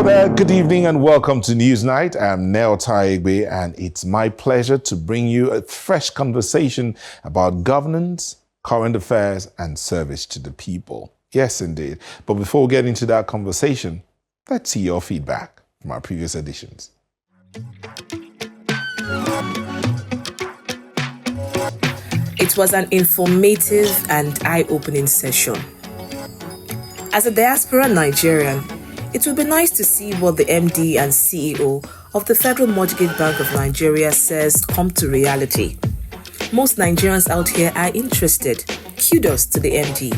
Hello there, good evening and welcome to Newsnight. I'm Nel Taigbe and it's my pleasure to bring you a fresh conversation about governance, current affairs and service to the people. Yes, indeed. But before we get into that conversation, let's see your feedback from our previous editions. It was an informative and eye-opening session. As a diaspora Nigerian, it would be nice to see what the MD and CEO of the Federal Mortgage Bank of Nigeria says come to reality. Most Nigerians out here are interested. Kudos to the MD.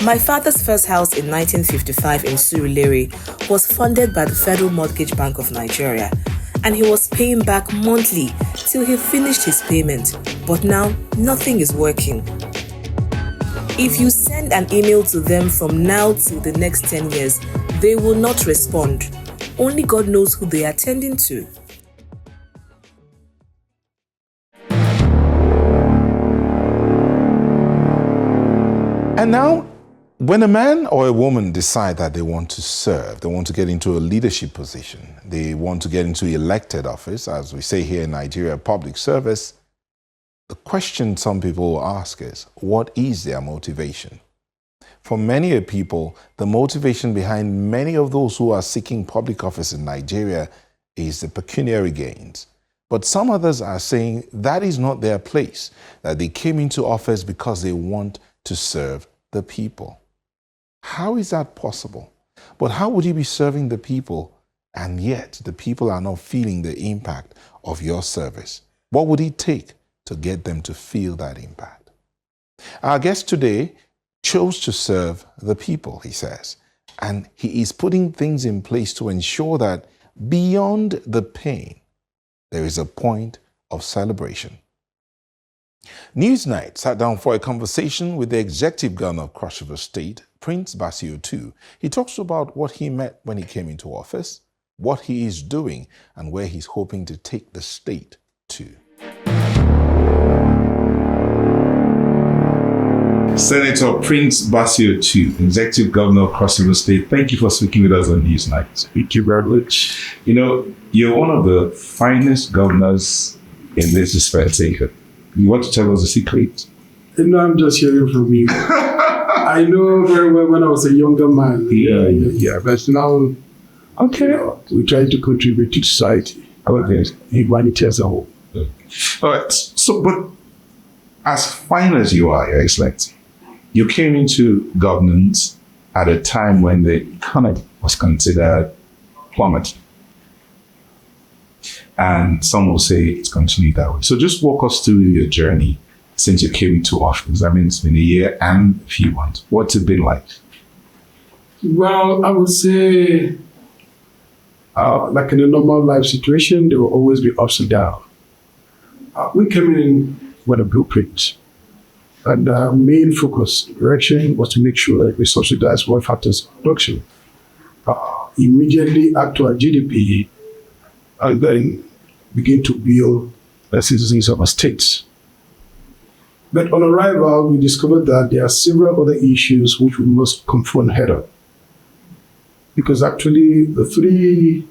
My father's first house in 1955 in Surulere was funded by the Federal Mortgage Bank of Nigeria, and he was paying back monthly till he finished his payment. But now, nothing is working. If you send an email to them from now till the next 10 years, they will not respond. Only God knows who they are tending to. And now, when a man or a woman decide that they want to serve, they want to get into a leadership position, they want to get into elected office, as we say here in Nigeria, public service, the question some people will ask is, what is their motivation? For many people, the motivation behind many of those who are seeking public office in Nigeria is the pecuniary gains. But some others are saying that is not their place, that they came into office because they want to serve the people. How is that possible? But how would you be serving the people and yet the people are not feeling the impact of your service? What would it take to get them to feel that impact? Our guest today chose to serve the people, he says, and he is putting things in place to ensure that beyond the pain, there is a point of celebration. Newsnight sat down for a conversation with the executive governor of Cross River State, Prince Otu. He talks about what he met when he came into office, what he is doing, and where he's hoping to take the state to. Senator Prince Otu, Executive Governor of Cross River State, thank you for speaking with us on Newsnight. Thank you very much. You know, you're one of the finest governors in this sphere. You want to tell us a secret? No, I'm just hearing from you. I know very well when I was a younger man. Yeah. But now, okay, we try to contribute to society. Humanity as a whole. All right. So, but as fine as you are, Your Excellency, you came into governance at a time when the economy was considered plummeting. And some will say it's continued that way. So just walk us through your journey since you came into office. I mean, it's been a year and a few months. What's it been like? Well, I would say, like in a normal life situation, there will always be ups and downs. We came in with a blueprint. And our main focus, direction, was to make sure that we subsidize all factors of production. Immediately add to our GDP, and then begin to build the citizens of our states. But on arrival, we discovered that there are several other issues which we must confront head on. Because actually, the three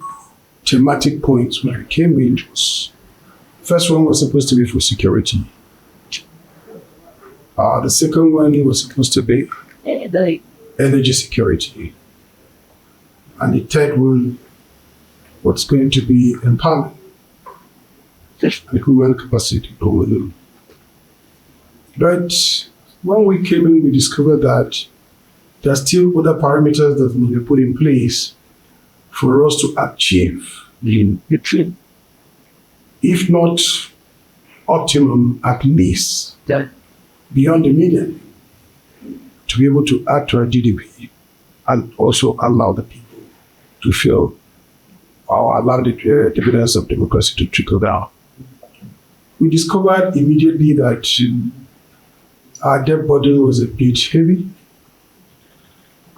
thematic points when I came in was, first one was supposed to be for security. The second one was supposed to be energy security. And the third one was going to be empowerment and human capacity. But when we came in, we discovered that there are still other parameters that need to be put in place for us to achieve, if not optimum, at least beyond the median, to be able to add to our GDP and also allow the people to feel, or allow the dividends of democracy to trickle down. We discovered immediately that our debt burden was a bit heavy.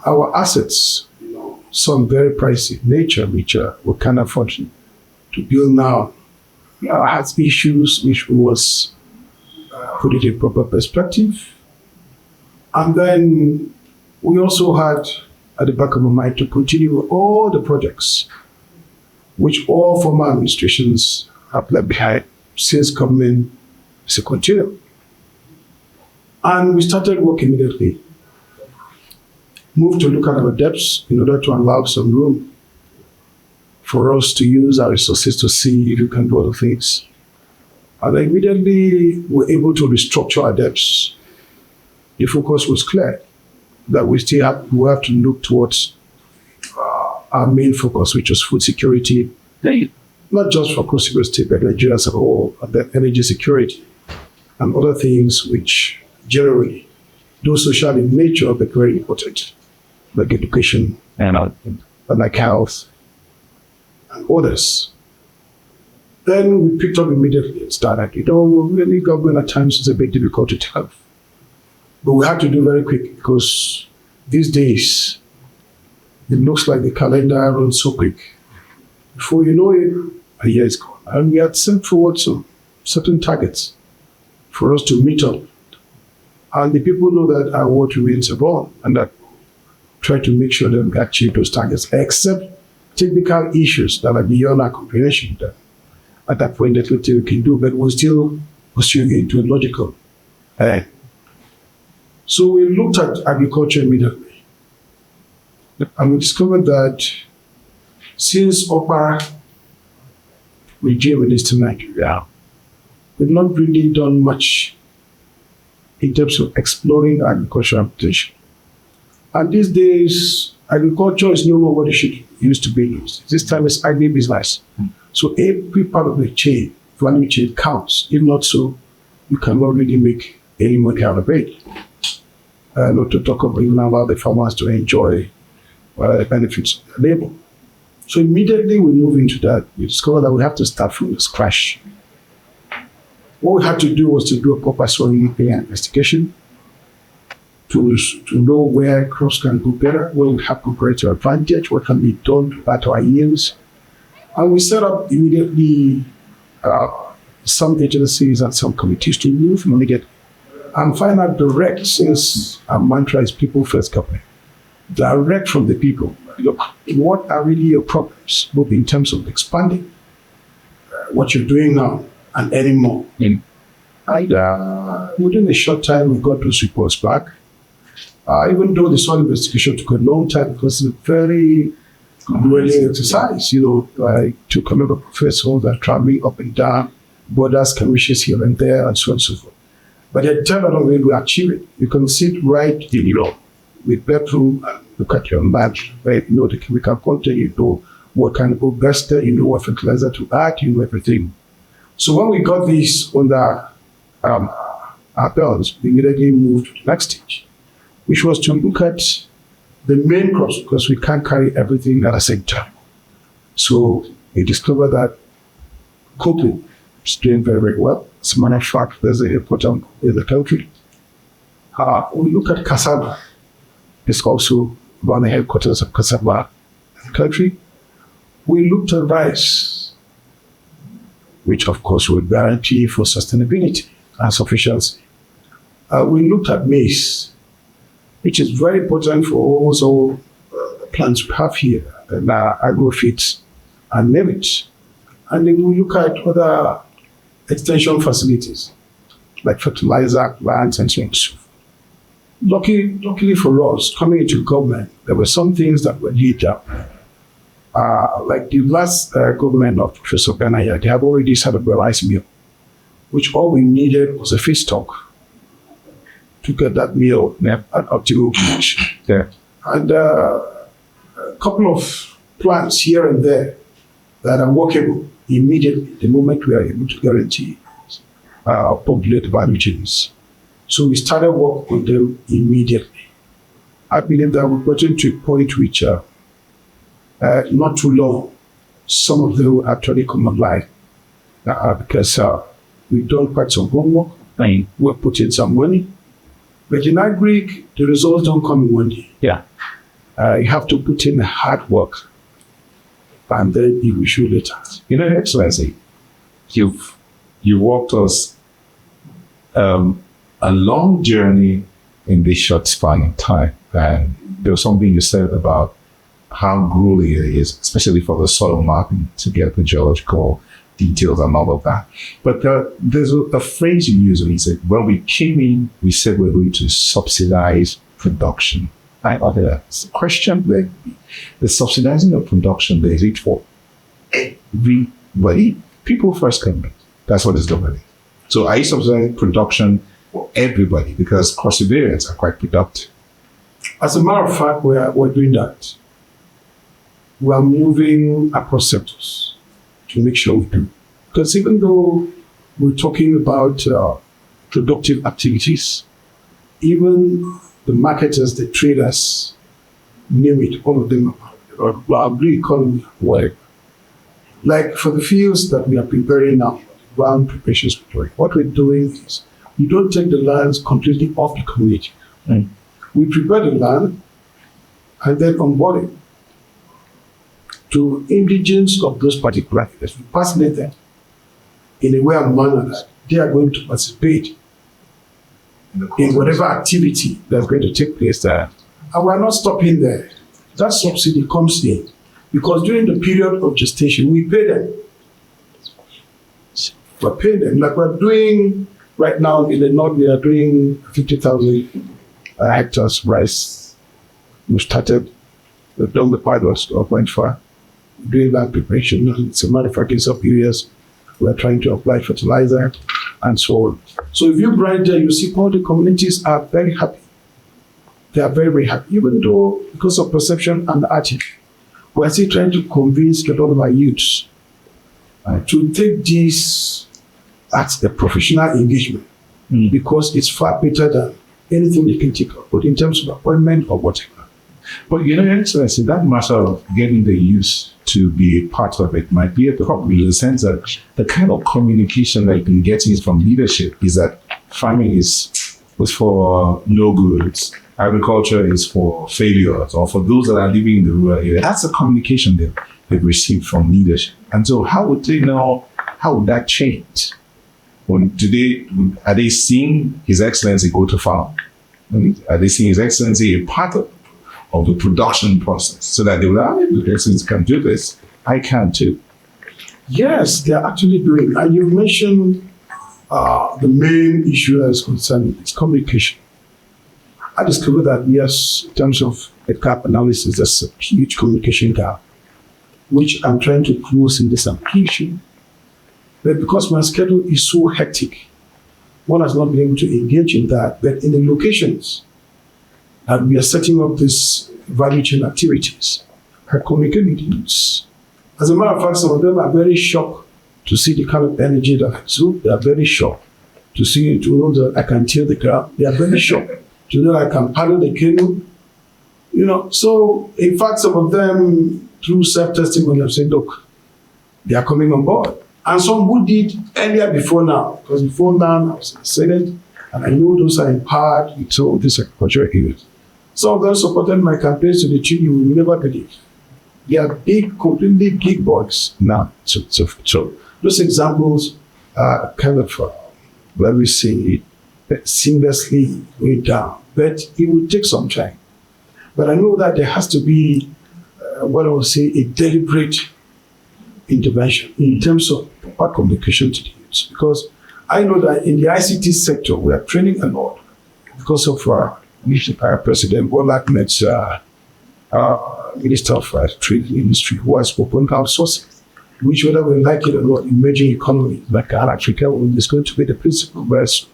Our assets, some very pricey in nature, which we can't afford to build now, has issues which was put it in proper perspective. And then we also had at the back of my mind to continue all the projects which all former administrations have left behind since coming as a continue. And we started work immediately. Moved to look at our debts in order to allow some room for us to use our resources to see if we can do other things. And immediately we're able to restructure our debts. The focus was clear that we have to look towards our main focus, which was food security, not just for Cross River State, but Nigeria as a whole, and then energy security and other things which generally, though social in nature, but very important, like education and like health and others. Then we picked up immediately and started. Really government at times is a bit difficult to tell. But we had to do very quick because these days, it looks like the calendar runs so quick. Before you know it, a year is gone. And we had set forward some certain targets for us to meet up. And the people know that our work remains above and that try to make sure that we achieve those targets, except technical issues that are beyond our comprehension. That at that point, that little we can do, but we're still pursuing it to a logical end. So we looked at agriculture immediately. And we discovered that since Okpara regime in Eastern Nigeria, we've not really done much in terms of exploring agricultural potential. And these days, agriculture is no more what it used to be used. This time it's agribusiness. So every part of the chain, value chain counts. If not so, you cannot really make any money out of it. Not to talk about even about the farmers to enjoy the benefits of their labor. So immediately we move into that, we discover that we have to start from the scratch. What we had to do was to do a proper soil investigation to know where crops can go better, where we have comparative advantage, what can be done to better our yields. And we set up immediately some agencies and some committees to move immediately and find out direct, since our mantra is people first government, direct from the people. Look, what are really your problems, both in terms of expanding what you're doing now and adding more. And within a short time, we got those reports back. Even though the soil investigation took a long time because it's a very grueling exercise, to come up with professors that are traveling up and down, borders, skirmishes here and there, and so on and so forth. But at the time along when we achieve it, you can sit right in with bedroom and look at your map, right? You know the chemical content, you know what kind of investor, you know what fertilizer to add, you know everything. So when we got this under our belts, we immediately moved to the next stage, which was to look at the main crops, because we can't carry everything at the same time. So we discovered that cocoa is doing very, very well. As a matter of fact, there's an important in the country. We look at cassava. It's also one of the headquarters of cassava in the country. We looked at rice, which of course would guarantee for sustainability and sufficiency. We looked at maize, which is very important for almost all the plants we have here, and agrofits and name. And then we look at other extension facilities, like fertilizer plants and so on. Luckily for us, coming into government, there were some things that were laid down. Like the last government of Professor Benaya, they have already set up a rice mill, which all we needed was a feedstock to get that meal at optimal condition. Yeah. And a couple of plants here and there that are workable immediately the moment we are able to guarantee populate value chains. So we started work on them immediately. I believe that we're getting to a point which not too long, some of them will actually come online because we've done quite some homework. We're putting some money. But in agri, the results don't come in one day. Yeah. You have to put in hard work, and then you will show later. Excellency, you walked us a long journey in this short span of time. And there was something you said about how grueling it is, especially for the soil mapping to get the geological details and all of that. But there's a phrase you use when you said, when we came in, we said we're going to subsidize production. The question there, the subsidizing of production, there is it for everybody? People first come. That's what it's doing. So are you subsidizing production for everybody? Because perseverance are quite productive. As a matter of fact, we're doing that. We are moving across sectors to make sure we do. Because even though we're talking about productive activities, even the marketers, the traders, name it, all of them are blue economy work. Like for the fields that we are preparing now, ground preparations preparing, what we're doing is we don't take the lands completely off the community. Mm. We prepare the land and then onboard it to indigents of those particular areas. We fascinate them in a way and manner that they are going to participate in whatever activity that's going to take place there. And we're not stopping there. That subsidy comes in because during the period of gestation, we pay them. We're paying them. Like we're doing right now in the north, we are doing 50,000 hectares rice. We started, we've done the pilots 12.5. Doing that preparation. It's a manufacturing sub areas. We're trying to apply fertilizer and so on. So if you right there, you see all the communities are very happy. They are very, very happy. Even though because of perception and attitude, we're still trying to convince a lot of our youths to take this as a professional engagement because it's far better than anything they can take up, but in terms of appointment or whatever. But Your Excellency, that matter of getting the youth to be a part of it might be a problem in the sense that the kind of communication that you can get from leadership is that farming is for no goods, agriculture is for failures, or for those that are living in the rural area. That's the communication they've received from leadership. And so how would they know, how would that change? Are they seeing His Excellency go to farm? Are they seeing His Excellency a part of the production process so that they will, His Excellency can do this, I can too? Yes, they are actually doing. And you've mentioned the main issue that is concerned is communication. I discovered that, yes, in terms of a gap analysis, there's a huge communication gap, which I'm trying to close in this application. But because my schedule is so hectic, one has not been able to engage in that. But in the locations that we are setting up these value chain activities, I communicate with youths. As a matter of fact, some of them are very shocked to see the kind of energy that I exude. They are very shocked to know that I can till the ground. They are very shocked to know that I can paddle the canoe. So in fact, some of them, through self-testimony, have said, look, they are coming on board. And some who did earlier before now, because before now I was in the Senate, and I know those are empowered with some of these agricultural areas. Some of them supported my campaigns to the tune you will never believe. They are big, completely big boys now. So those examples are kind of, let me say, seamlessly going down. But it will take some time. But I know that there has to be, what I would say, a deliberate intervention in terms of proper communication to the youths. Because I know that in the ICT sector, we are training a lot because of President Bola Ahmed's Minister of Trade and Industry, who has opened outsourcing, which whether we like it or not, emerging economies like Africa is going to be the principal verse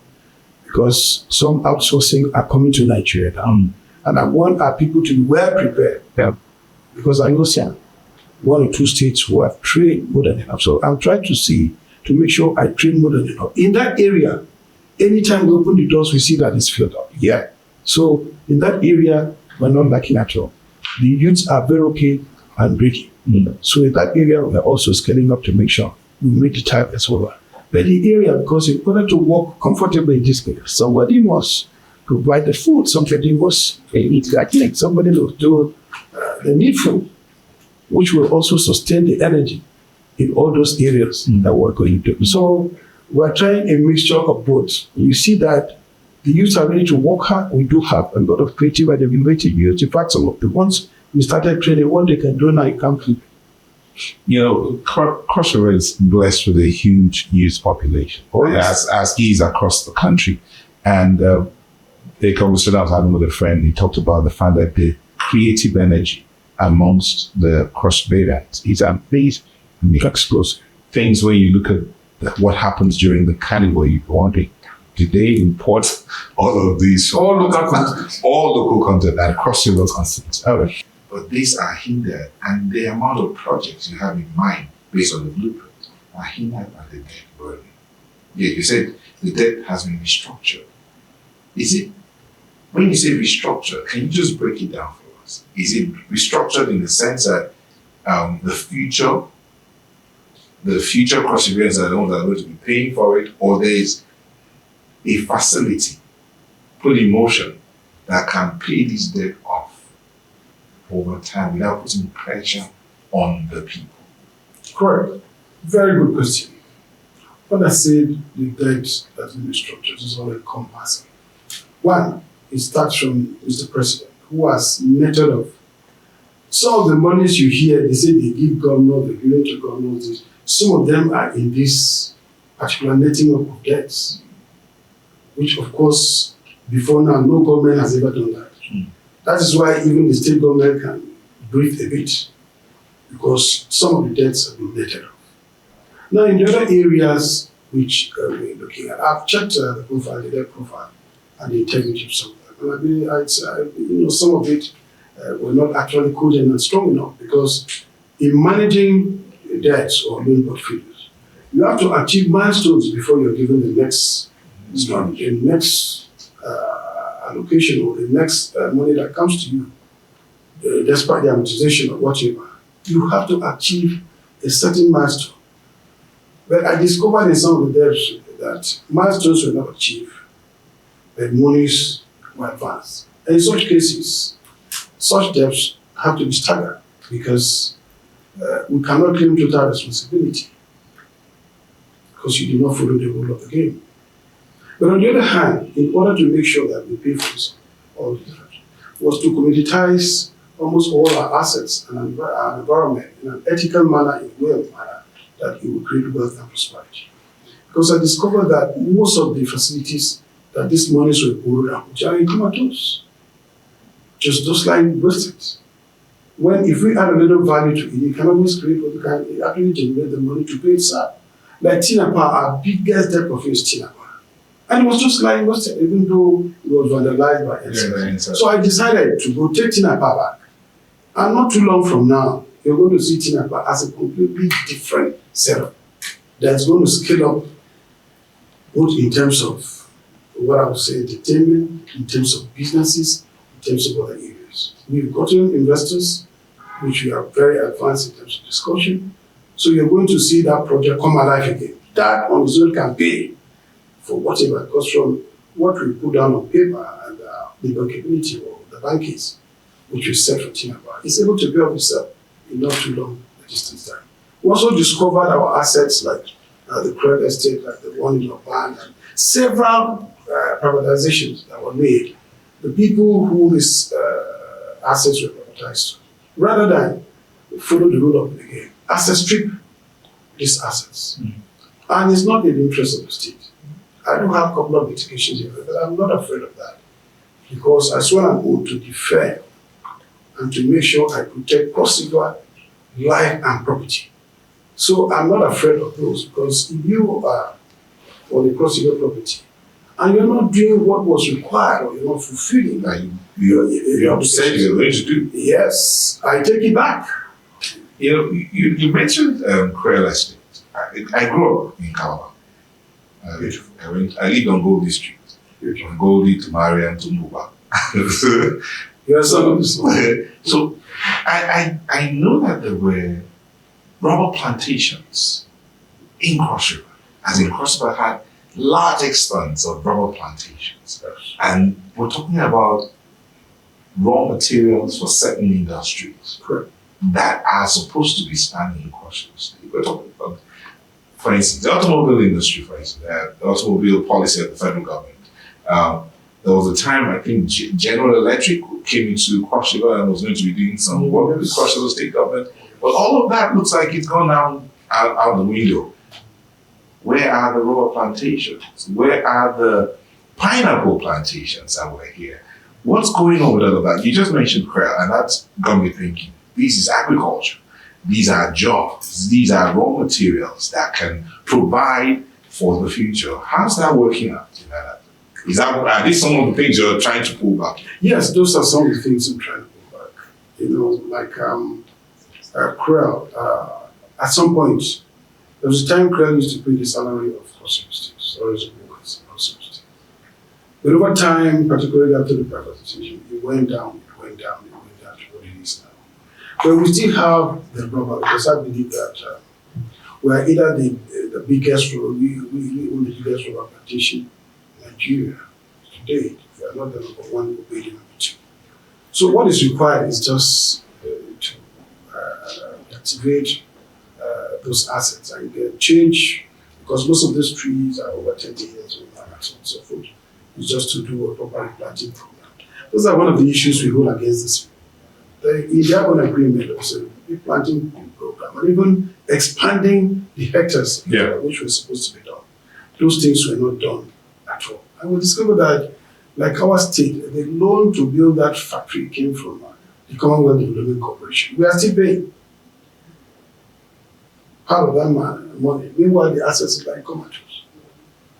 because some outsourcing are coming to Nigeria now. And I want our people to be well prepared because I know one or two states who have trained more than enough. So I'm trying to make sure I train more than enough. In that area, anytime we open the doors, we see that it's filled up. Yeah. So in that area, we're not lacking at all. The youths are very okay and ready. So in that area, we're also scaling up to make sure we make the time as well. But the area, because in order to work comfortably in this area, somebody must provide the food, somebody must eat like somebody must do the needful, which will also sustain the energy in all those areas that we're going to. So we're trying a mixture of both. You see that The youth are ready to work hard. We do have a lot of creative and innovative youth. In fact, some of the ones we started training, what they can do now, you can't keep. Cross River is blessed with a huge youth population, as is across the country. And a conversation I was having with a friend, he talked about the fact that the creative energy amongst the Cross Riverians is amazing. Explosive. Things when you look at what happens during the carnival, you're wondering, did they import all of these? All local content. All local content and Cross River content. But these are hindered, and the amount of projects you have in mind based on the blueprint are hindered by the debt burden. Yeah, you said the debt has been restructured. Is it, when you say restructured, can you just break it down for us? Is it restructured in the sense that the future Cross Riverians are the ones that are going to be paying for it, or there is a facility put in motion that can pay this debt off over time without putting pressure on the people? Correct. Very good question. When I said the debt that's been restructured is all encompassing. One, it starts from Mr. President, who has netted off some of the monies you hear, they say they give governors, they give it to governors. Some of them are in this particular netting up of debts, which of course, before now, no government has ever done that. That is why even the state government can breathe a bit, because some of the debts have been netted off. Now, in the other areas which we're looking at, I've checked the profile, the debt profile, and the integrity of some of them. And I mean, I'd say, some of it were not actually cogent and strong enough, because in managing debts or loan portfolios, you have to achieve milestones before you're given the next allocation or the next money that comes to you, despite the amortization or whatever. You have to achieve a certain milestone. But I discovered in some of the debts that milestones were not achieved, but monies were advanced. And in such cases, such debts have to be staggered, because we cannot claim total responsibility because you did not follow the rule of the game. But on the other hand, in order to make sure that we pay for all these debts, was to commoditize almost all our assets and our environment in an ethical manner, in a way of manner that it will create wealth and prosperity. Because I discovered that most of the facilities that these monies were borrowed out are in comatose, just like wasted. When if we add a little value to it, you can always create what you can actually generate the money to pay itself. Like Tinapa, our biggest debt of is Tinapa. And it was just lying wasted, even though it was vandalized by insects. So I decided to go take Tinapa back. And not too long from now, you're going to see Tinapa as a completely different setup that's going to scale up, both in terms of what I would say entertainment, in terms of businesses, in terms of other areas. We've gotten investors, which we are very advanced in terms of discussion. So you're going to see that project come alive again. That on its own can pay for whatever comes from what we put down on paper and the bankability or the bankers, which we set for Tinapa. It's able to pay off itself in not too long a distance time. We also discovered our assets like the credit estate, like the one in Oban, and several privatizations that were made. The people who these assets were privatized to, rather than follow the rule of the game, asset strip these assets. And it's not in the interest of the state. I do have a couple of litigations here, but I'm not afraid of that, because I swear an oath to be fair and to make sure I protect Cross-River life and property. So I'm not afraid of those, because if you are on the Cross-River property and you're not doing what was required, or you're not fulfilling, you said you're going to do. Yes, I take it back. You mentioned Creole Estate. I grew up in Calabar. I lived on Goldie Street, from Goldie to Mariam to Nuba. So I know that there were rubber plantations in Cross River, as in Cross River had large expanse of rubber plantations. And we're talking about raw materials for certain industries that are supposed to be standing in Cross River State. We're talking about, for instance, the automobile industry, for instance, the automobile policy of the federal government. There was a time, I think, General Electric came into Cross River and was going to be doing some work with Cross River State Government. But all of that looks like it's gone out the window. Where are the rubber plantations? Where are the pineapple plantations that were here? What's going on with all of that? You just mentioned krill, and that's got me thinking. This is agriculture. These are jobs. These are raw materials that can provide for the future. How's that working out? Are these some of the things you're trying to pull back? Yes, those are some of the things I'm trying to pull back. Like krill. At some point, there was a time krill used to pay the salary of consultants, or consultants. But over time, particularly after the privatization, it went down to what it is now. But we still have the rubber, because I believe that we're either the biggest, we own the biggest rubber plantation in Nigeria today. We are not the number one, we'll be the number two. So what is required is just to activate those assets and change, because most of these trees are over 30 years old and so on and so forth. It's just to do a proper planting program. Those are one of the issues we hold against this. In their own agreement, there was a big planting program, and even expanding the hectares which was supposed to be done. Those things were not done at all. And we discovered that, like our state, the loan to build that factory came from the Commonwealth Development Corporation. We are still paying part of that money. Meanwhile, the assets are like comatose.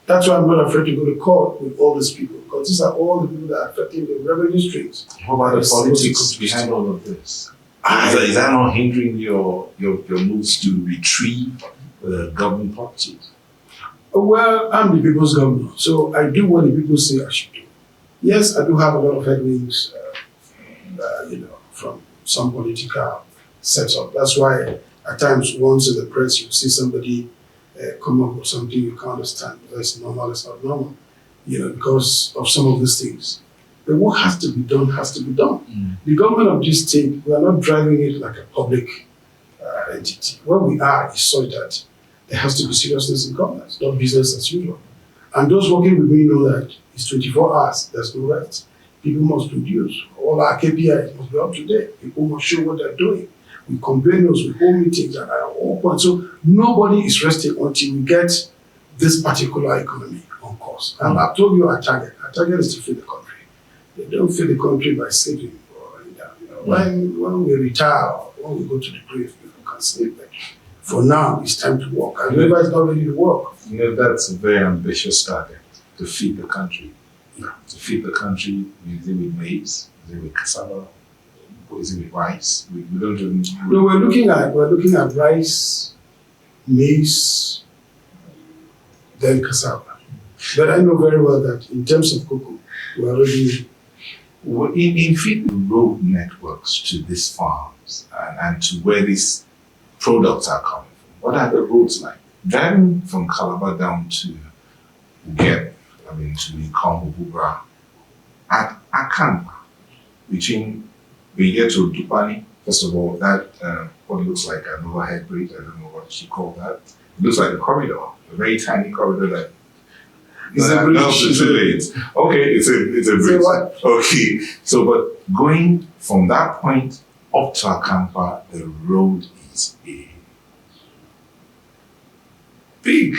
That's why I'm not afraid to go to court with all these people, because these are all the people that are affecting the revenue streams. What about the politics behind all of this? Is that not hindering your moves to retrieve government property? Well, I'm the people's governor, so I do what the people say I should do. Yes, I do have a lot of headwinds, from some political setup. That's why at times, once in the press, you see somebody come up with something you can't understand. That's normal, it's not normal, because of some of these things. But what has to be done has to be done. The government of this state, we are not driving it like a public entity. Where we are is such that there has to be seriousness in governance, not business as usual. And those working with me know that it's 24 hours, there's no rest. People must produce. All our KPIs must be up to date. People must show what they're doing. We convene those, we hold meetings at all points. So nobody is resting until we get this particular economy on course. And I've told you our target. Our target is to feed the country. They don't feed the country by sleeping or lying down. When we retire, when we go to the grave, people can sleep. But for now, it's time to work. And whoever is not ready to work. That's a very ambitious target, to feed the country. To feed the country, is it with maize? Is it with cassava? Is it with rice? We don't even. No, we're looking at rice, maize, then cassava. But I know very well that in terms of cocoa, we're already. In feeding road networks to these farms and to where these products are coming from, what are the roads like? Driving from Calabar down to to Ikom, Bubra, at Akan, between we get to Dupani, first of all, that what looks like an overhead bridge, I don't know what you call that. It looks like a corridor, a very tiny corridor that it's a bridge. Okay, it's a bridge. What? Okay, so but going from that point up to Akampa, the road is a big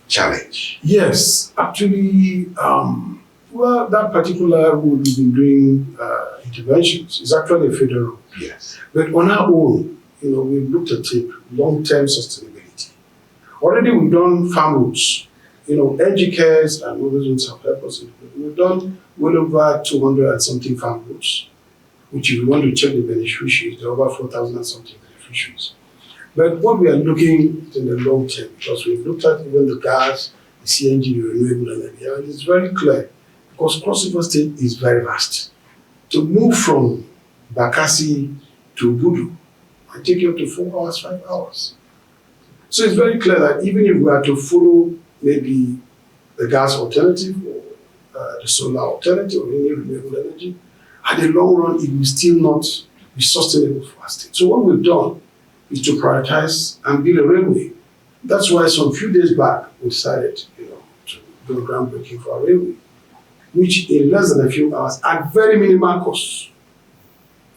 challenge. Yes, actually, that particular road we've been doing interventions is actually a federal road. Yes. But on our own, we've looked at it, long-term sustainability. Already we've done farm routes, educators and others ones have helped us. We've done well over 200 and something farm routes, which if you want to check the beneficiaries, there are over 4,000 and something beneficiaries. But what we are looking at in the long term, because we've looked at even the gas, the CNG, the renewable energy, and it's very clear, because Cross River State is very vast. To move from Bakassi to Budu might take you up to 4 hours, 5 hours. So it's very clear that even if we are to follow maybe the gas alternative or the solar alternative or any renewable energy, at the long run, it will still not be sustainable for our state. So what we've done is to prioritize and build a railway. That's why some few days back we decided, to do a groundbreaking for our railway. which in less than a few hours, at very minimal cost,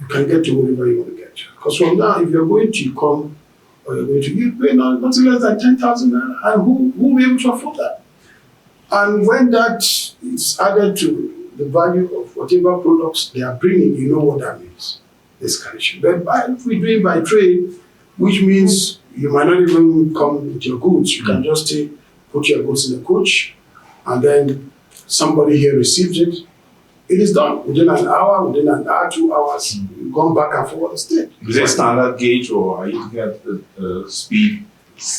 you can get to wherever you want to get. Because from now, if you're going to come, or you're going to, you pay nothing less than 10,000 naira, and who will be able to afford that? And when that is added to the value of whatever products they are bringing, you know what that means, escalation. But if we do it by trade, which means you might not even come with your goods, you can just put your goods in a coach, and then somebody here receives it. It is done within an hour, within an hour, 2 hours. You've gone back and forth the state. Is it standard gauge, or are you looking at the speed?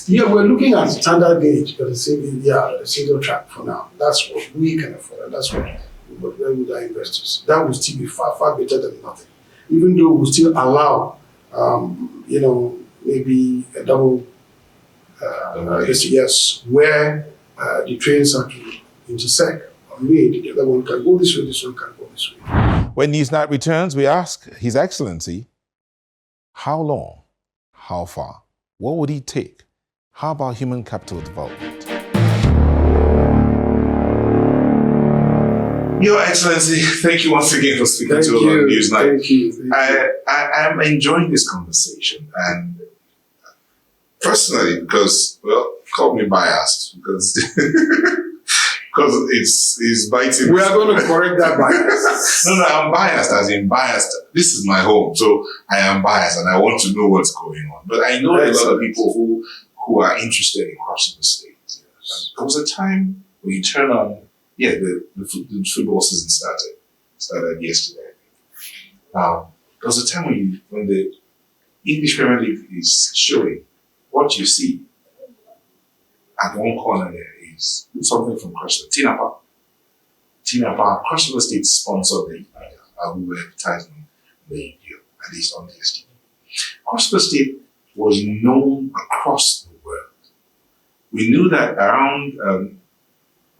Yeah, we're looking at standard gauge, but the single track for now. That's what we can afford, and that's what we're doing with our investors. That will still be far, far better than nothing. Even though we'll still allow, maybe a double, yes, where the trains are to intersect. The other one can go this way, this one can go this way. When Newsnight returns, we ask His Excellency, how long? How far? What would it take? How about human capital development? Your Excellency, thank you once again for speaking to us on Newsnight. Thank you. I am enjoying this conversation, and personally, because, well, call me biased, because it's biting. We are going to correct that bias. No, I'm biased, as in biased. This is my home, so I am biased, and I want to know what's going on. But I know a lot of people who are interested in crossing the state. Yes. There was a time when you turn on, the football season started yesterday, I think. There was a time when the English Premier League is showing, what you see at one corner there is something from Crossriver. Tinapa, Crossriver State sponsored the we were advertising the video, at least on this TV. Crossriver State was known across the world. We knew that around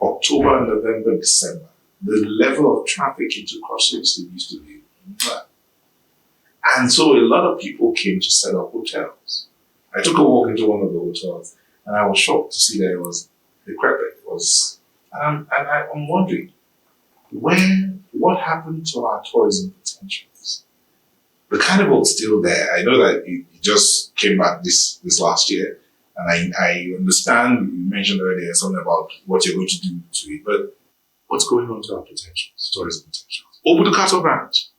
October, November, December, the level of traffic into Crossriver State used to be bad. And so a lot of people came to set up hotels. I took a walk into one of the hotels, and I was shocked to see that it was decrepit. And I'm wondering, what happened to our tourism potentials? The carnival's still there. I know that it just came back this last year, and I understand you mentioned earlier something about what you're going to do to it, but what's going on to our potentials, tourism potentials? Obudukato branch.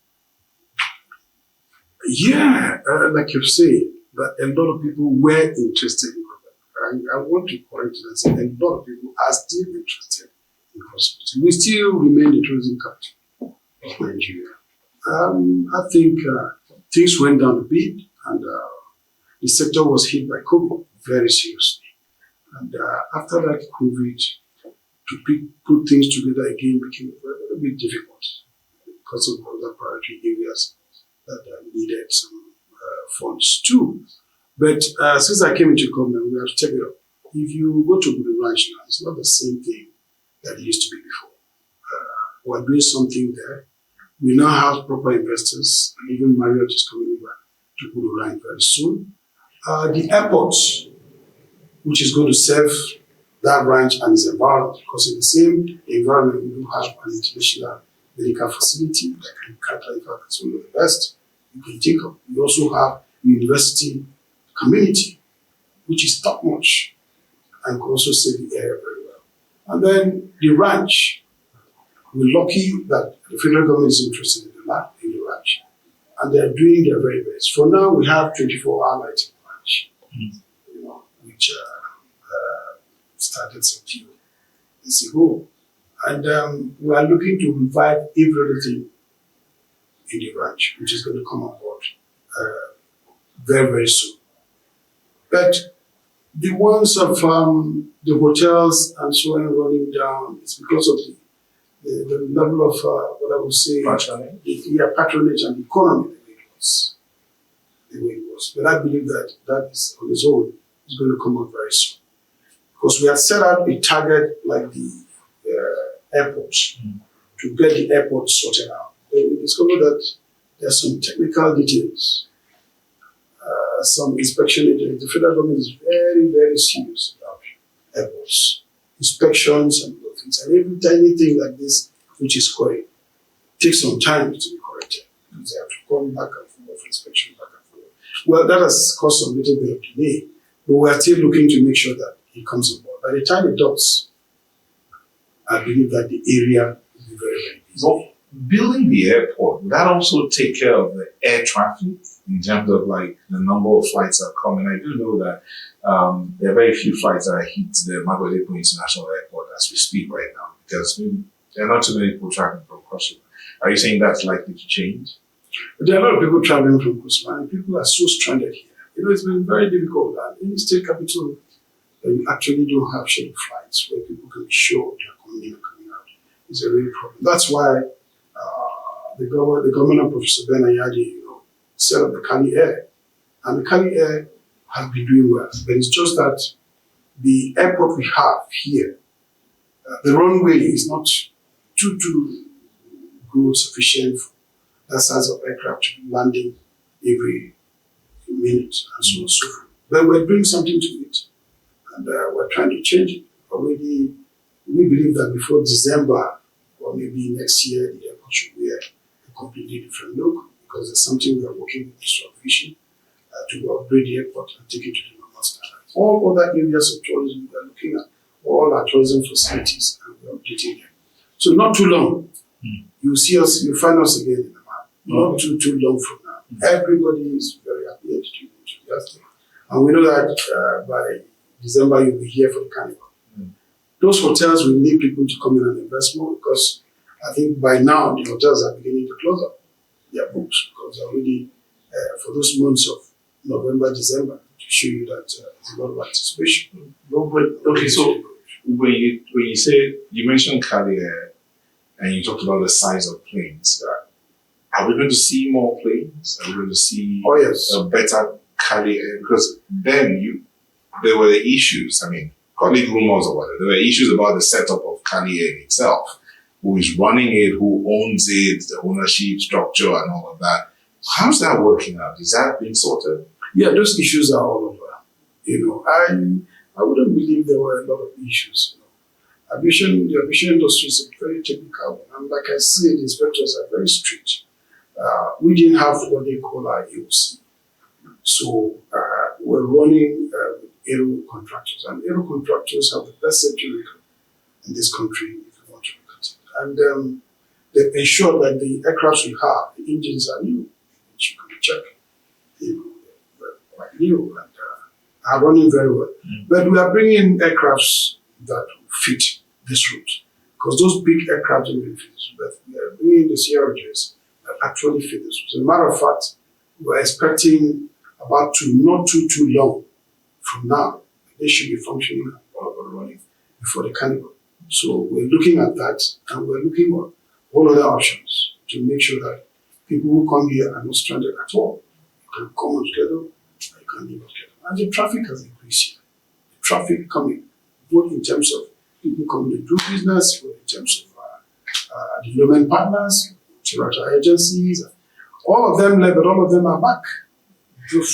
Yeah, like you say, that a lot of people were interested in it. I want to correct it and say a lot of people are still interested in hospitality. We still remain the tourism capital of Nigeria. I think things went down a bit, and the sector was hit by COVID very seriously. And after that COVID, to put things together again became a little bit difficult because of other priority areas that needed some funds too. But since I came into government, we have stepped it up. If you go to the ranch now, it's not the same thing that it used to be before. We're doing something there. We now have proper investors, and even Marriott is coming back to Guru Ranch very soon. The airport, which is going to serve that ranch and its environment, because in the same environment, we do have an international medical facility that can cater, in fact, it's one of the best you can think of. We also have university community, which is top notch and can also save the area very well. And then the ranch, we're lucky that the federal government is interested in the land, in the ranch, and they're doing their very best. For now, we have 24-hour lighting ranch, which started some few years ago. And we are looking to revive everything in the ranch, which is going to come on board very, very soon. But the ones of the hotels and so on running down, it's because of the level of what I would say, patronage and economy the way it was. But I believe that is on its own is going to come out very soon. Because we have set out a target like the airport to get the airport sorted out. We discovered that there's some technical details, some inspection agents. The federal government is very, very serious about airports, inspections and other things. And every tiny thing like this which is correct, takes some time to be corrected because they have to come back and forth for inspection, back and forth. Well, that has caused a little bit of delay, but we are still looking to make sure that it comes on board. By the time it does, I believe that the area will be very, very busy. So building the airport, will that also take care of the air traffic in terms of like the number of flights that are coming? I do know that there are very few flights that hit the Magodepo International Airport as we speak right now because there are not too many people traveling from Kosovo. Are you saying that's likely to change? But there are a lot of people traveling from Kosovo and people are so stranded here. It's been very difficult. And in the state capital, you actually don't have scheduled flights where people can be sure they're coming in and coming out. It's a real problem. That's why the governor, Professor Ben Ayadi, set up the Cali Air. And the Cali Air has been doing well. But it's just that the airport we have here, the runway is not too good, sufficient for that size of aircraft to be landing every minute and so on and so forth. But we're doing something to it. And we're trying to change it. Already, we believe that before December or maybe next year, the airport should be a completely different look because there's something we are working with Ministry of Aviation to upgrade the airport and take it to the normal standards. All other areas of tourism we are looking at, all our tourism facilities, and we're updating them. So not too long, you'll find us again in the map. Not too long from now. Everybody is very happy and enthusiastic. And we know that by December, you'll be here for the carnival. Those hotels will need people to come in and invest more because I think by now the hotels are beginning to close up their books because already for those months of November, December, to show you that there's a lot of anticipation. Okay, so when you say, you mentioned Cali Air and you talked about the size of planes, are we going to see more planes? Are we going to see a better Cali Air? Because then there were the issues, call it rumors or whatever. There were issues about the setup of Cali Air itself. Who is running it, who owns it, the ownership structure and all of that. How's that working out? Is that being sorted? Yeah, those issues are all over. I wouldn't believe there were a lot of issues. The aviation industry is a very technical one. And like I said, the inspectors are very strict. We didn't have what they call our AOC. So we're running with aero contractors. And aero contractors have the best safety record in this country. And they've ensured that the aircraft we have, the engines are new, which you can check, they're quite new and are running very well. But we are bringing in aircrafts that fit this route because those big aircraft don't really fit this route. But we are bringing in the CRJs that actually fit this route. As a matter of fact, we're expecting about not too long from now, they should be functioning and running before the carnival. So we're looking at that and we're looking at all other options to make sure that people who come here are not stranded at all. You can come on schedule, you can leave on schedule. And the traffic has increased here. The traffic coming, both in terms of people coming to do business, both in terms of development partners, multilateral agencies, all of them left, but all of them are back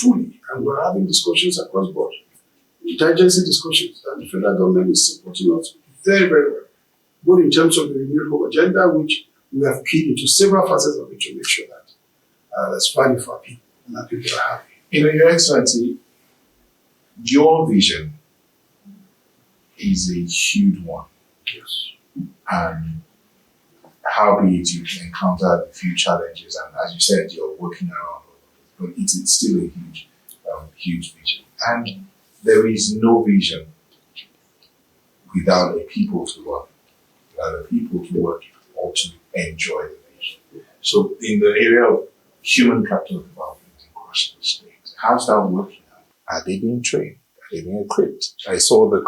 fully. And we're having discussions across board, interagency discussions, and the federal government is supporting us very, very well, both in terms of the renewable agenda, which we have keyed into several facets of it to make sure that there's value for people and that people are happy. Your Excellency, your vision is a huge one. Yes. And howbeit you encountered a few challenges, and as you said, you're working around, but it's still a huge vision. And there is no vision without a people to work, without a people to work or to enjoy the nation. So in the area of human capital development across the state, how's that working out? Are they being trained? Are they being equipped? I saw the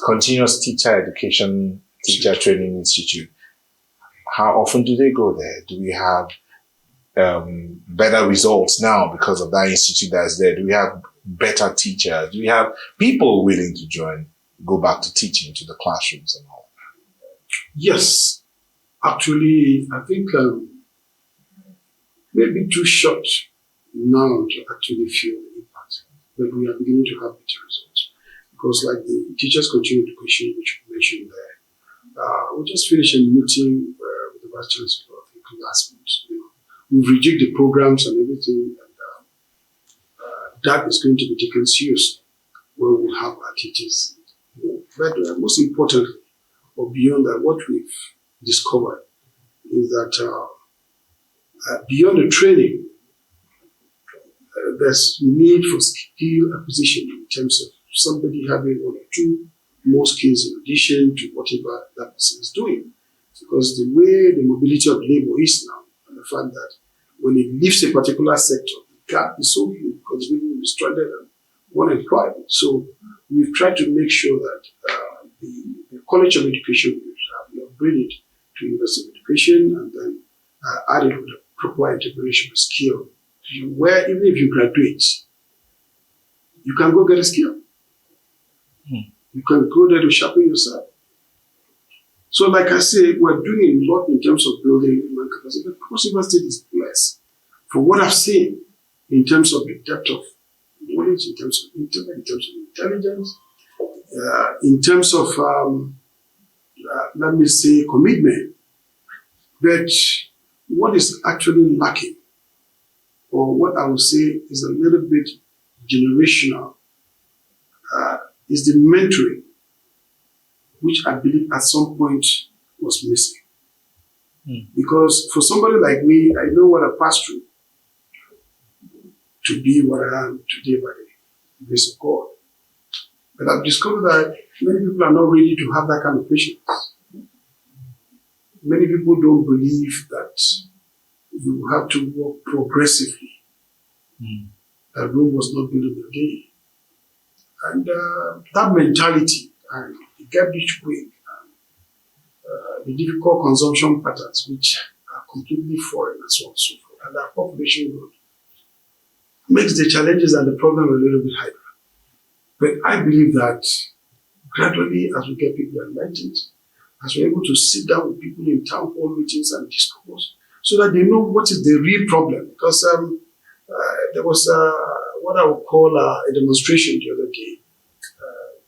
continuous teacher education, teacher training institute. How often do they go there? Do we have better results now because of that institute that's there? Do we have better teachers? Do we have people willing to go back to teaching, to the classrooms and all that? Yes. Actually, I think maybe too short now to actually feel the impact. But we are beginning to have better results. Because like the teachers continue education, which you mentioned there, We just finished a meeting with the Vice Chancellor, I think, last month. We've rejigged the programs and everything, and that is going to be taken seriously when we have our teachers. But most importantly, or beyond that, what we've discovered is that beyond the training, there's need for skill acquisition in terms of somebody having one or two more skills in addition to whatever that person is doing. Because the way the mobility of labor is now, and the fact that when it leaves a particular sector, the gap is so huge because people will be stranded and unemployed. So we've tried to make sure that the College of Education will upgrade it to University of Education and then add it with a proper entrepreneurship skill, where even if you graduate, you can go get a skill. You can go there to sharpen yourself. So like I say, we're doing a lot in terms of building human capacity. But Cross River State is blessed for what I've seen in terms of the depth of knowledge, in terms of intellect, in terms of intelligence, in terms of, let me say, commitment. But what is actually lacking, or what I would say is a little bit generational, is the mentoring, which I believe at some point was missing. Because for somebody like me, I know what I passed through to be what I am today by the grace of God. But I've discovered that many people are not ready to have that kind of patience. Many people don't believe that you have to work progressively. That Rome was not built in a day. And that mentality and the garbage wing and the difficult consumption patterns, which are completely foreign and so on and so forth, and our population growth, makes the challenges and the problem a little bit higher. But I believe that gradually, as we get people enlightened, as we're able to sit down with people in town hall meetings and discuss, so that they know what is the real problem. Because there was what I would call a demonstration the other day,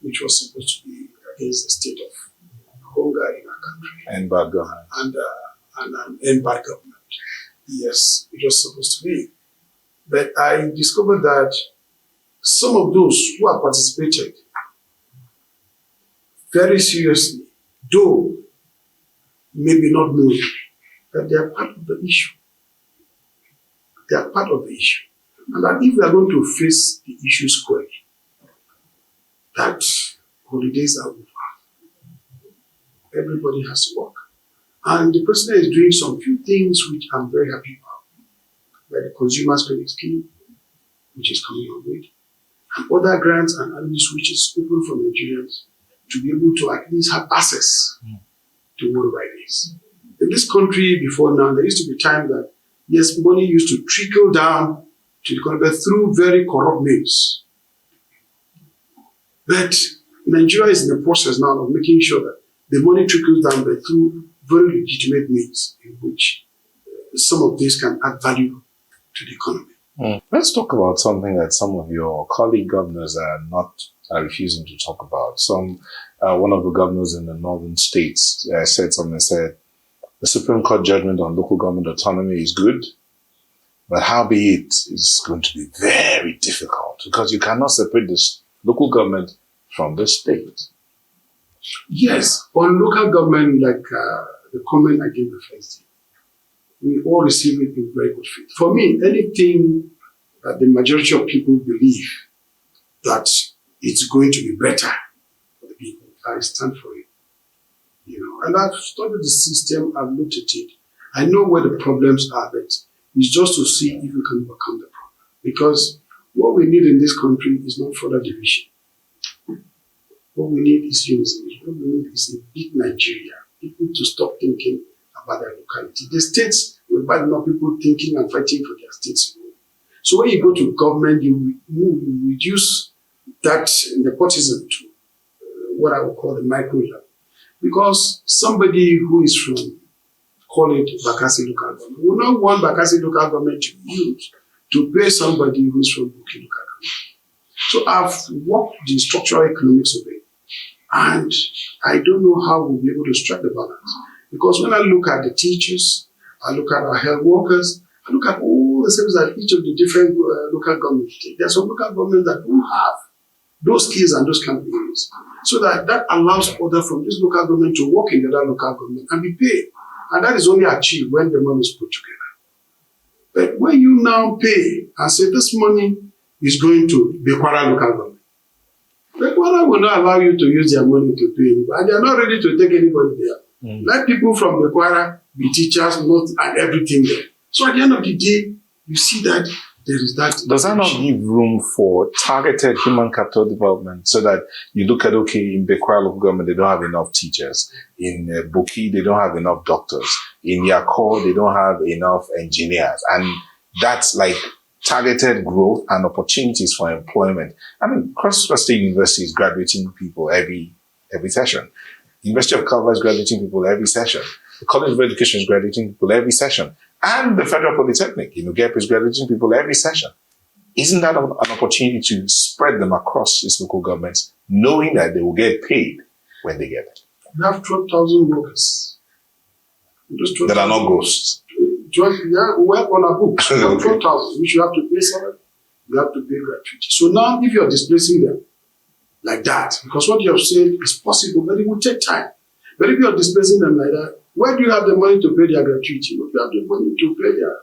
which was supposed to be against the state of hunger in our country. And bad government. And bad government. Yes, it was supposed to be. But I discovered that some of those who have participated very seriously, though maybe not knowing that they are part of the issue. They are part of the issue. And that if we are going to face the issue squarely, that holidays are over. Everybody has to work. And the president is doing some few things which I'm very happy about. Like the Consumers Credit Scheme, which is coming on with, and other grants and avenues which is open for Nigerians to be able to at least have access to whatever it is. In this country before now, there used to be time that, yes, money used to trickle down to the country through very corrupt means. But Nigeria is in the process now of making sure that the money trickles down but through very legitimate means in which some of this can add value to the economy. Let's talk about something that some of your colleague governors are refusing to talk about. One of the governors in the northern states said the Supreme Court judgment on local government autonomy is good, but howbeit it's going to be very difficult because you cannot separate this local government from the state. Yes, on local government, like the comment I gave the first day, we all receive it in very good faith. For me, anything that the majority of people believe that it's going to be better for the people, I stand for it. And I've studied the system, I've looked at it. I know where the problems are, but it's just to see if we can overcome the problem. Because what we need in this country is not further division. What we need is unity. What we need is a big Nigeria. People to stop thinking about their locality. The states will bad enough people thinking and fighting for their states. So when you go to government, you reduce that nepotism to what I would call the micro level. Because somebody who is from, call it Bakassi local government, will not want Bakassi local government to be used to pay somebody who is from Buki local government. So I've worked the structural economics of it. And I don't know how we'll be able to strike the balance. Because when I look at the teachers, I look at our health workers, I look at all the services that each of the different local governments take. There are some local governments that don't have those skills and those campaigns. So that allows others from this local government to work in the other local government and be paid. And that is only achieved when the money is put together. But when you now pay and say this money is going to Bekwara local government, Bekwara will not allow you to use their money to pay anybody. And they are not ready to take anybody there. Let people from Bekwara be teachers, not and everything there. So at the end of the day, you see that there is that. Does that not give room for targeted human capital development so that you look at, okay, in Bekwara local government, they don't have enough teachers. In Boki, they don't have enough doctors. In Yakor, they don't have enough engineers. And that's like targeted growth and opportunities for employment. I mean, Cross River State University is graduating people every session. University of Calvary is graduating people every session. The College of Education is graduating people every session. And the Federal Polytechnic, GEP is graduating people every session. Isn't that an opportunity to spread them across these local governments, knowing that they will get paid when they get it? We have 12,000 workers. That are not ghosts. Yeah, we have on our books. We have 12,000, which you have to pay salary, you have to pay gratuity. So now, if you're displacing them like that, because what you have said is possible, but it will take time. But if you're displacing them like that, where do you have the money to pay their gratuity? Where do you have the money to pay their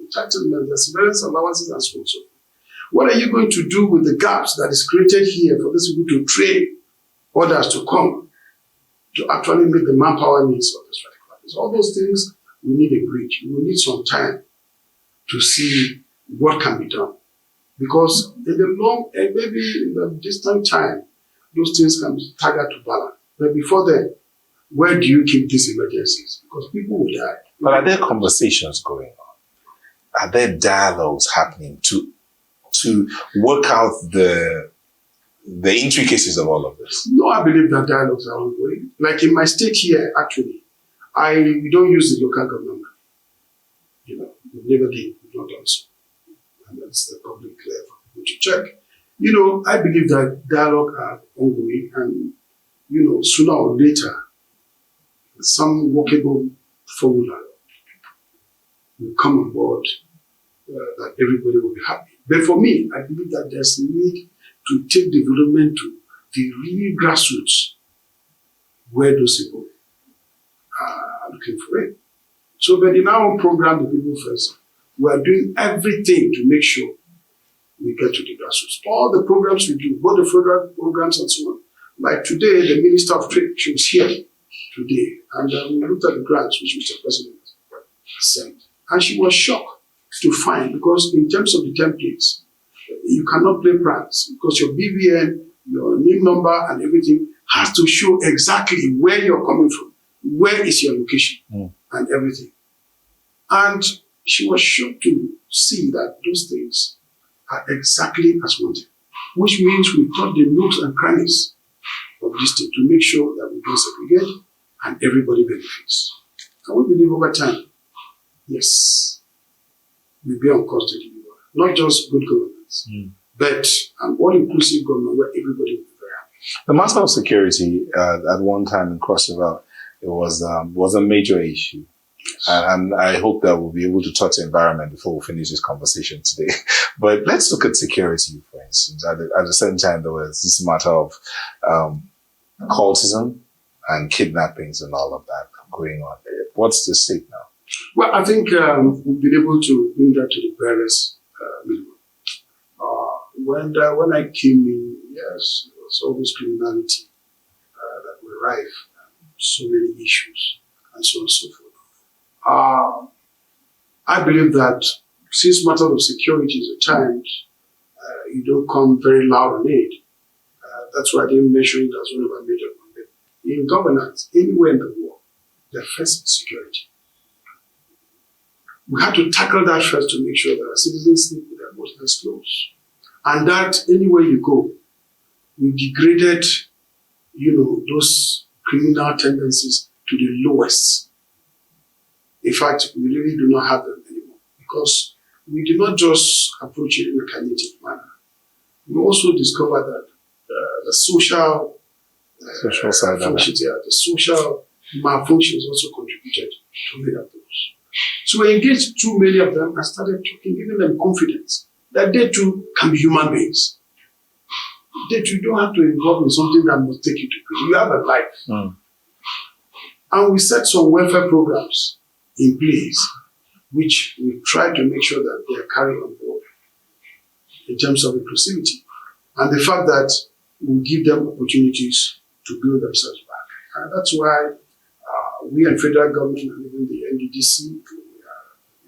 entitlements, their severance allowances, and so on and so forth? What are you going to do with the gaps that is created here for these people to train others to come to actually meet the manpower needs of this particular place? All those things, we need a bridge. We need some time to see what can be done. Because in the long, and maybe in the distant time, those things can be staggered to balance. But before then, where do you keep these emergencies? Because people will die. But are there conversations going on? Are there dialogues happening to work out the intricacies of all of this? No, I believe that dialogues are ongoing. Like in my state here, actually, we don't use the local government. You know, we never did. We've not done so. And that's the public clear for people to check. You know, I believe that dialogue are ongoing, and, you know, sooner or later, some workable formula will come on board that everybody will be happy. But for me, I believe that there's a need to take development to the real grassroots where those people are looking for it. So, but in our own program, the People First, we are doing everything to make sure we get to the grassroots. All the programs we do, both the federal programs and so on. Like today, the Minister of Trade, she was here today, and we looked at the grants which Mr. President sent. And she was shocked to find, because in terms of the templates, you cannot play pranks, because your BVN, your name number, and everything has to show exactly where you're coming from, where is your location, and everything. And she was shocked to see that those things are exactly as wanted, which means we thought the nooks and crannies of this thing to make sure that we don't segregate and everybody benefits. And we believe over time, yes, we'll be on course to deliver. Not just good governance, but an all-inclusive government where everybody will be very happy. The matter of security at one time in Cross River, it was a major issue. And I hope that we'll be able to touch the environment before we finish this conversation today. But let's look at security, for instance. At the same time, there was this matter of cultism and kidnappings and all of that going on. What's the state now? Well, I think we've been able to bring that to the barest minimum. When I came in, yes, there was always criminality that were rife, so many issues, and so on and so forth. I believe that since matters of security is at times, you don't come very loud on it. That's why I didn't mention it as one of our major problems. In governance, anywhere in the world, the first is security. We have to tackle that first to make sure that our citizens sleep with their borders closed. And that anywhere you go, we degraded, those criminal tendencies to the lowest. In fact, we really do not have them anymore because we did not just approach it in a kinetic manner. We also discovered that the social social side of it. The social malfunctions also contributed to many of those. So we engaged too many of them and started talking, giving them confidence that they too can be human beings. They too don't have to involve in something that must take you to prison. You have a life. And we set some welfare programs in place, which we try to make sure that they are carried on board in terms of inclusivity. And the fact that we give them opportunities to build themselves back. And that's why we and federal government and even the NDDC, we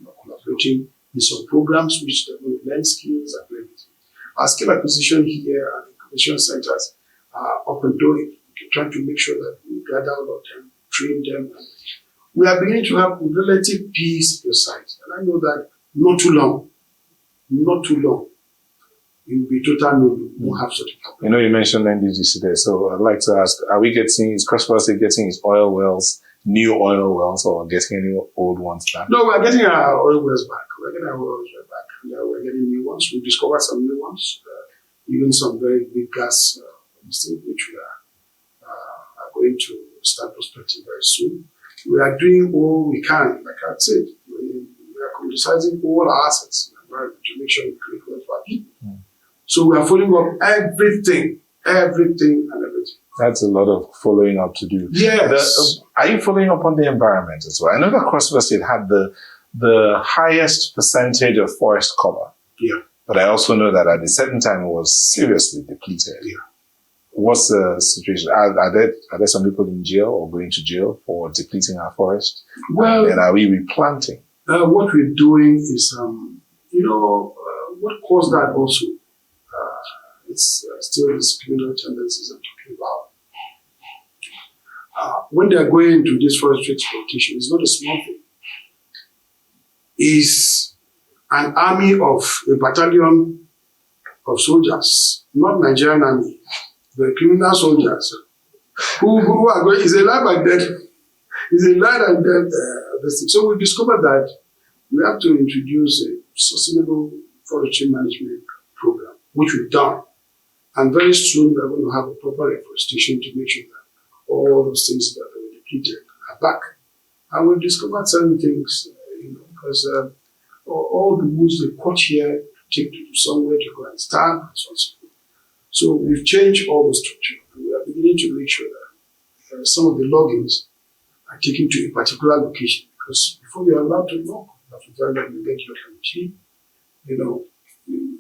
are collaborating in some programs which they will learn skills and everything. Our skill acquisition here and incubation centers are up and doing. We're trying to make sure that we gather all of them, train them. We are beginning to have relative peace in your site. And I know that not too long, it will be total no, we won't have such a problem. You know, you mentioned NDDC there, so I'd like to ask, is Crossfire getting his oil wells, new oil wells, or getting any old ones back? No, we're getting our oil wells back. We're getting our oil wells back. And we're getting new ones. We've discovered some new ones, even some very big gas, which we are going to start prospecting very soon. We are doing all we can, like I said. We are criticizing all our assets to make sure we create wealth for our people. So we are following up everything. That's a lot of following up to do. Yes. Are you following up on the environment as well? I know that Cross River State had the highest percentage of forest cover. Yeah. But I also know that at a certain time it was seriously depleted. Yeah. What's the situation? Are there some people in jail or going to jail for depleting our forest? Well, and are we replanting? What we're doing is, what caused that also? It's still these criminal tendencies I'm talking about. When they are going into this forestry exploitation, it's not a small thing. It's an army of a battalion of soldiers, not Nigerian army, but criminal soldiers who are going, it's a life and death. It's a life and death. So we discovered that we have to introduce a sustainable forestry management program, which we've done. And very soon we're going to have a proper reforestation to make sure that all those things that were depleted are back. And we've discovered certain things, because all the woods they cut here take to somewhere to go and stand and so on. So we've changed all the structure. And we are beginning to make sure that some of the loggings are taken to a particular location. Because before you're allowed to log, you have to tell them you get your permit.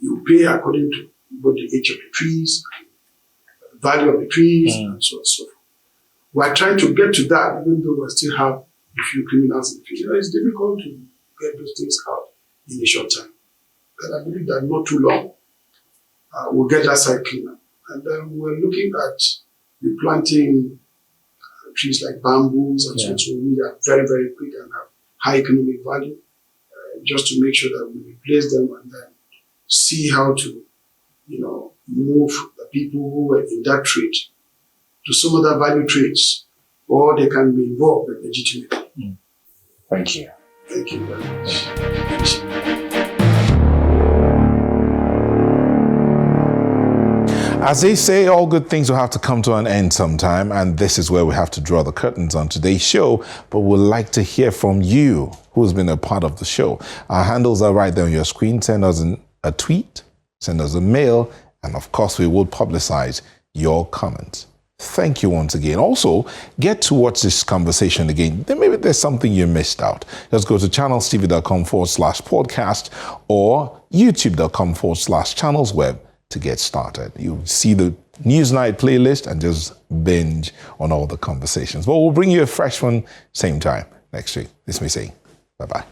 You pay according to both the age of the trees, the value of the trees, and so on and so forth. We're trying to get to that, even though we still have a few criminals in the field. It's difficult to get those things out in a short time. But I believe that not too long, we'll get that side cleaner. And then we're looking at replanting trees like bamboos and so on. So we are very, very quick and have high economic value, just to make sure that we replace them and then see how to, move the people who were in that trade to some other value trades, or they can be involved legitimately. Thank you. Thank you very much. As they say, all good things will have to come to an end sometime, and this is where we have to draw the curtains on today's show, but we'd like to hear from you, who's been a part of the show. Our handles are right there on your screen. Send us a tweet, send us a mail, and of course, we will publicize your comments. Thank you once again. Also, get to watch this conversation again. Then maybe there's something you missed out. Just go to channelstv.com/podcast or youtube.com/channelsweb to get started. You'll see the Newsnight playlist and just binge on all the conversations. But we'll bring you a fresh one same time next week. This is me saying bye-bye.